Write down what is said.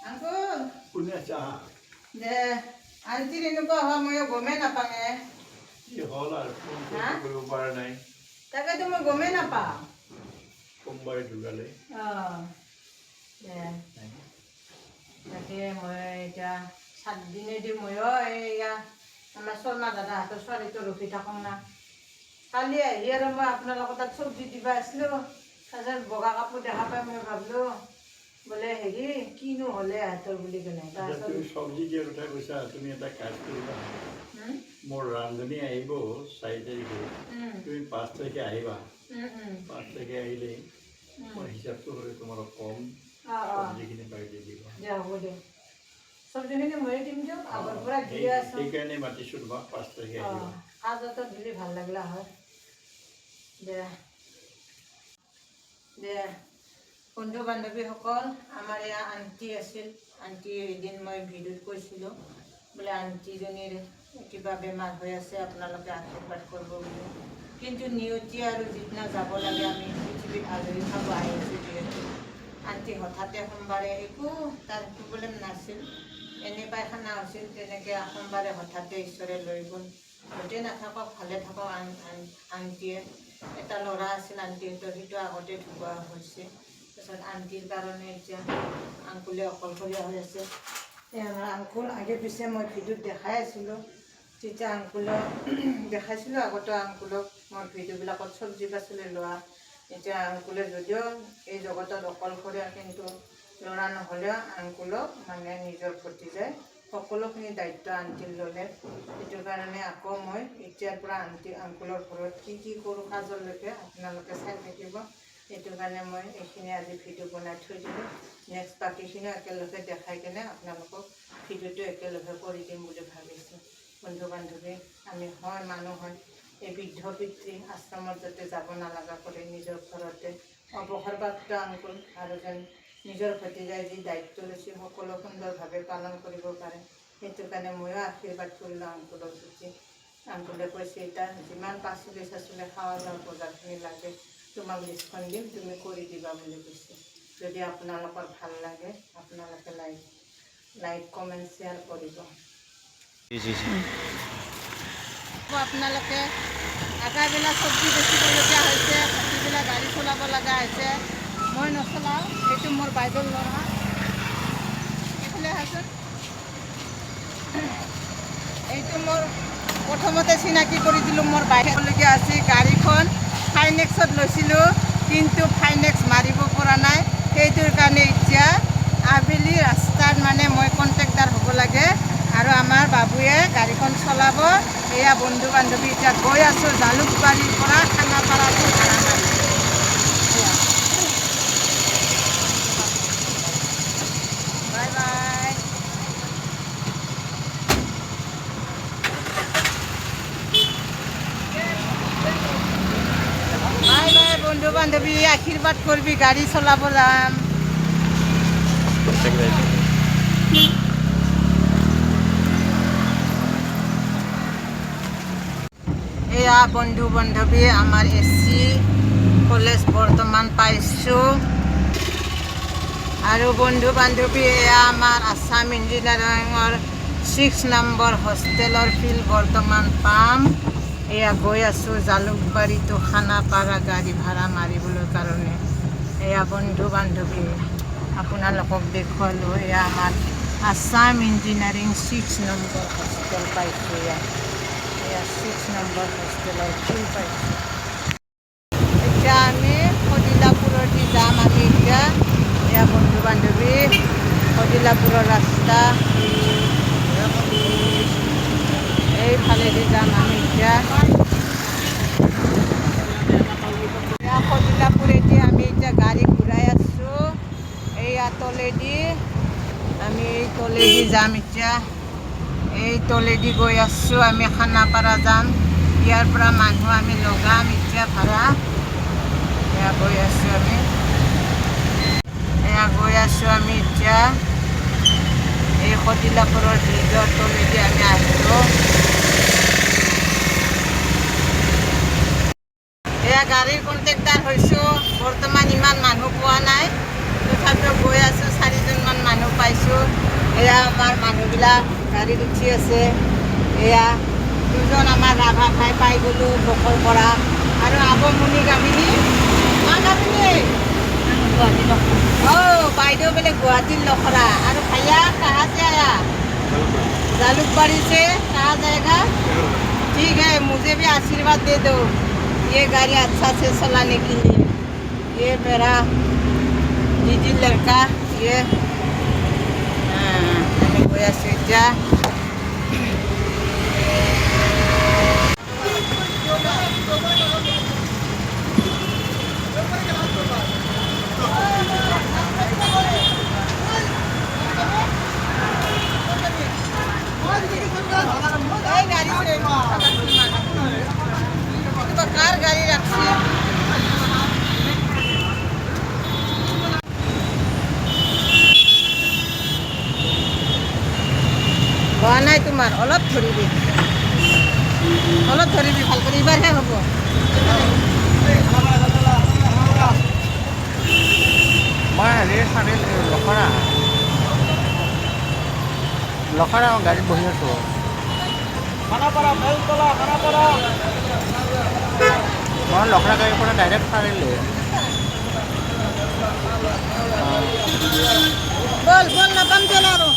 Uncle কোনে আছে দে আন্টিৰ এনেকুৱা হোৱা মই গমেই নাপাঙে কি হ'ল আৰু ফোন কৰিব পৰা নাই তাকেতো মই গমেই নাপাওঁ সোমবাৰে ঢুকালে দে তাকে মই এতিয়া 7 দিনেদি ময়ো এয়া আমাৰ শৰ্মা দাদাহঁতৰ ছোৱালীটো ৰখি থাকোঁ না কালি আহি আৰু মই আপোনালোকৰ তাত চব্জি দিবা আছিলোঁ তাৰপিছত বগা কাপোৰ দেখা পাই মই ভাবিলোঁ বোলে হেৰি কিনো হ'লে ইহঁতৰ বুলি কেনে তুমি চব্জি দিয়াৰ কথা কৈছা তুমি এটা কাজ কৰিবা মোৰ ৰান্ধনী আহিব 4 তাৰিখে তুমি 5 তাৰিখে আহিবা 5 তাৰিখে আহিলে মই হিচাপটো কৰি তোমাক কম চব্জিখিনি পাই দি দিবা হ'ব দিয়ক চব্জিখিনি ময়ে দিম দিয়ক আগৰ পৰা দিয়ে আছোঁ সেইকাৰণে মাতিছোঁ তোমাক 5 তাৰিখে আহিবা কাজতো দিলে ভাল লাগিলা হয় দে দে বন্ধু বান্ধৱীসকল আমাৰ এয়া আণ্টি আছিল আণ্টি এদিন মই ভিডিঅ'ত কৈছিলোঁ বোলে আণ্টিজনীৰ কিবা বেমাৰ হৈ আছে আপোনালোকে আশীৰ্বাদ কৰিব বুলি কিন্তু নিয়তি আৰু যিদিনা যাব লাগে আমি পৃথিৱীত আজৰি খাব আহিছোঁ যিহেতু আণ্টি হঠাতে সোমবাৰে একো তাৰ প্ৰব্লেম নাছিল এনে পায়খানা হৈছিল তেনেকৈ সোমবাৰে হঠাতে ঈশ্বৰে লৈ গ'ল গোটেই নাথাকক ভালে থাকক আণ্টিয়ে এটা ল'ৰা আছিল আণ্টিহঁতৰ সেইটো আগতে ঢুকুৱা হৈছে তাৰপিছত আণ্টিৰ কাৰণে এতিয়া আংকুলে অকলশৰীয়া হৈ আছে আমাৰ আংকুল আগে পিছে মই ভিডিঅ'ত দেখাই আছিলোঁ তেতিয়া আংকুলক দেখাইছিলোঁ আগতে আংকুলক মই ভিডিঅ'বিলাকত চব্জি পাচলি লোৱা এতিয়া আংকুলে যদিও এই জগতত অকলশৰীয়া কিন্তু ল'ৰা নহ'লেও আংকুলক মানে নিজৰ প্ৰতি যায় সকলোখিনি দায়িত্ব আণ্টিৰ ল'লে সেইটো কাৰণে আকৌ মই এতিয়াৰ পৰা আংকুলৰ ঘৰত কি কৰোঁ কাজলৈকে আপোনালোকে চাই থাকিব সেইটো কাৰণে মই এইখিনি আজি ভিডিঅ' বনাই থৈ দিলোঁ নেক্সট বাকীখিনিও একেলগে দেখাই কিনে আপোনালোকক ভিডিঅ'টো একেলগে কৰি দিম বুলি ভাবিছোঁ বন্ধু বান্ধৱী আমি হয় মানুহ হয় এই বৃদ্ধ পিতৃ আশ্ৰমত যাতে যাব নালাগা কৰি নিজৰ ঘৰতে অৱসৰপ্ৰাপ্ত আংকুল আৰু যেন নিজৰ ভতিজাই যি দায়িত্ব লৈছে সকলো সুন্দৰভাৱে পালন কৰিব পাৰে সেইটো কাৰণে ময়ো আশীৰ্বাদ কৰিলোঁ আংকুলৰ প্ৰতি আংকুলে কৈছে এতিয়া যিমান পাচলি চাচলি খাৱা লোৱা বজাৰখিনি লাগে তোমাক লিষ্টখন দিম তুমি কৰি দিবা বুলি কৈছে যদি আপোনালোকৰ ভাল লাগে আপোনালোকে লাইক কমেণ্ট শ্বেয়াৰ কৰিব আপোনালোকে আগাবেলা চব্জি বেচিবলগীয়া হৈছে ভাটিবেলা গাড়ী চলাব লগা হৈছে মই নচলাওঁ এইটো মোৰ বাইদেউৰ ল'ৰা এইফালে আহাচোন এইটো মোৰ প্ৰথমতে চিনাকি কৰি দিলোঁ মোৰ বাইদেউলগীয়া আছে গাড়ীখন ফাইনেক্সত লৈছিলোঁ কিন্তু ফাইনেক্স মাৰিব পৰা নাই সেইটোৰ কাৰণে এতিয়া আবেলি ৰাস্তাত মানে মই কণ্ট্ৰেক্টাৰ হ'ব লাগে আৰু আমাৰ বাবুয়ে গাড়ীখন চলাব এয়া বন্ধু বান্ধৱী এতিয়া গৈ আছোঁ জালুকবাৰীৰ পৰা খানাপাৰাটো ভাড়া মাৰি বাই বাই বাই বাই বন্ধু বান্ধৱী আশীৰ্বাদ কৰিবি গাড়ী চলাব যাম এয়া বন্ধু বান্ধৱী আমাৰ এচি কলেজ বৰ্তমান পাইছোঁ আৰু বন্ধু বান্ধৱী এয়া আমাৰ আছাম ইঞ্জিনিয়াৰিঙৰ 6 নম্বৰ হোষ্টেলৰ ফিল্ড বৰ্তমান পাম এয়া গৈ আছোঁ জালুকবাৰীটো খানাপাৰা গাড়ী ভাড়া মাৰিবলৈ কাৰণে এয়া বন্ধু বান্ধৱী আপোনালোকক দেখুৱালোঁ এয়া আমাৰ আছাম ইঞ্জিনিয়াৰিং 6 নম্বৰ হোষ্টেল পাইছোঁ এয়া 6 নম্বৰ হোষ্টেলৰ ফিল্ড পাইছোঁ এতিয়া আমি শদিলাপুৰৰ দি যাম আমি এতিয়া এয়া বন্ধু বান্ধৱী শদিলাপুৰৰ ৰাস্তা এইফালেদি যাম আমি এতিয়া শদিলাপুৰেদি আমি এতিয়া গাড়ী ঘূৰাই আছোঁ এইয়া তলেদি আমি এই তলেদি যাম এতিয়া এই তলেদি গৈ আছোঁ আমি খানাপাৰা যাম ইয়াৰ পৰা মানুহ আমি লগাম এতিয়া ভাড়া এয়া গৈ আছোঁ আমি এতিয়া এই শদিলাপুৰৰ ব্ৰিজৰ তলেদি আমি আহিলোঁ এয়া গাড়ীৰ কণ্ট্ৰেক্টাৰ হৈছোঁ বৰ্তমান ইমান মানুহ পোৱা নাই তথাপিও গৈ আছোঁ 4 আমাৰ মানুহবিলাক গাড়ীত উঠি আছে। এয়া দুজন আমাৰ ৰাভা ভাই পাই গ'লোঁ বকৰ পৰা। আৰু আৱমণি গামিনী গামিনী বাইদেউ বেলেগ গুৱাহাটীৰ লখৰা। আৰু ভাইয়া कहाँ से आया? जालुकबाड़ी से। कहाँ जाएगा? ठीक है, मुझे भी आशीर्वाद दे दो ये गाड़ी अच्छा से चलाने के लिए। ये मेरा जीजी लड़का ये আমি গৈ আছোঁ এতিয়া। কাৰ গাড়ী ৰাখছি? হোৱা নাই তোমাৰ, অলপ ধৰিবি, অলপ ধৰিবি ভাল কৰি, এইবাৰহে হ'ব। মই হেৰি চাৰিল লখৰা গাড়ীত বহি আছোঁ। মই লখৰা গাড়ীৰ পৰা ডাইৰেক্ট চাৰিলোঁ। বল বল নাপাম চল আৰু